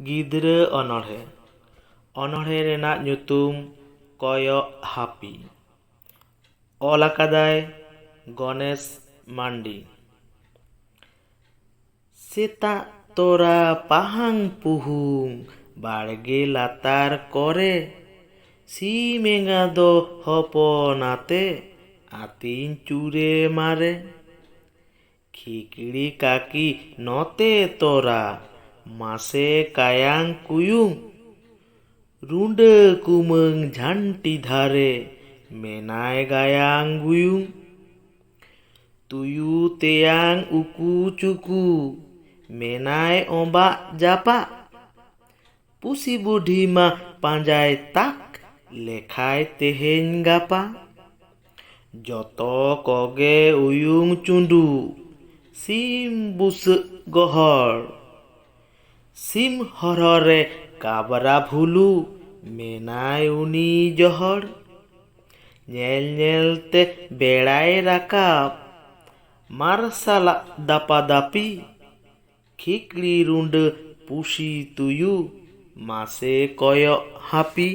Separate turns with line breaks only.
ᱜᱤᱫᱽᱨᱟᱹ ᱚᱱᱚᱬᱦᱮ ᱨᱮᱱᱟᱜ ᱧᱩᱛᱩᱢ ᱠᱚᱭᱚᱜ ᱦᱟᱹᱯᱤ᱾ ᱚᱞ ᱟᱠᱟᱫᱟᱭ ᱜᱚᱱᱮᱥ ᱢᱟᱱᱰᱤ᱾ ᱥᱮᱛᱟᱜ ᱛᱚᱨᱟ ᱯᱟᱦᱟᱝ ᱯᱩᱦᱩᱝ ᱵᱟᱲᱜᱮ ᱞᱟᱛᱟᱨ ᱠᱚᱨᱮ ᱥᱤᱢ ᱮᱸᱜᱟ ᱫᱚ ᱦᱚᱯᱚᱱ ᱟᱛᱮ ᱟᱹᱛᱤᱧ ᱪᱩᱨᱮ ᱢᱟᱨᱮ᱾ ᱠᱷᱤᱠᱲᱤ ᱠᱟᱠᱤ ᱱᱚᱛᱮ ᱛᱚᱨᱟ ᱢᱟᱥᱮ ᱠᱟᱭᱟᱝ ᱠᱩᱭᱩᱝ᱾ ᱨᱩᱸᱰᱟᱹ ᱠᱩᱢᱟᱹᱝ ᱡᱷᱟᱹᱱᱴᱤ ᱫᱷᱟᱨᱮ ᱢᱮᱱᱟᱭ ᱜᱟᱭᱟᱝ ᱜᱩᱭᱩᱝ᱾ ᱛᱩᱭᱩ ᱛᱮᱭᱟᱝ ᱩᱠᱩ ᱪᱩᱠᱩ ᱢᱮᱱᱟᱭ ᱚᱵᱟᱜ ᱡᱟᱯᱟᱜ᱾ ᱯᱩᱥᱤ ᱵᱩᱰᱷᱤ ᱢᱟ ᱯᱟᱸᱡᱟᱭ ᱛᱟᱠ ᱞᱮᱠᱷᱟᱭ ᱛᱮᱦᱮᱧ ᱜᱟᱯᱟ᱾ ᱡᱚᱛᱚ ᱠᱚᱜᱮ ᱩᱭᱩᱝ ᱪᱩᱸᱰᱩ ᱥᱤᱢ ᱵᱩᱥᱟᱹᱜ ᱜᱚᱦᱚᱲ᱾ ᱥᱤᱢ ᱦᱚᱨᱦᱚ ᱨᱮ ᱠᱟᱵᱨᱟ ᱵᱷᱩᱞᱩ ᱢᱮᱱᱟᱭ ᱩᱱᱤ ᱡᱚᱦᱚᱲ᱾ ᱧᱮᱞ ᱧᱮᱞᱛᱮ ᱵᱮᱲᱟᱭ ᱨᱟᱠᱟᱵ ᱢᱟᱨᱥᱟᱞᱟᱜ ᱫᱟᱯᱟᱫᱟᱯᱤ᱾ ᱠᱷᱤᱠᱲᱤ ᱨᱩᱸᱰᱟᱹ ᱯᱩᱥᱤ ᱛᱩᱭᱩ ᱢᱟᱥᱮ ᱠᱚᱭᱚᱜ ᱦᱟᱹᱯᱤ᱾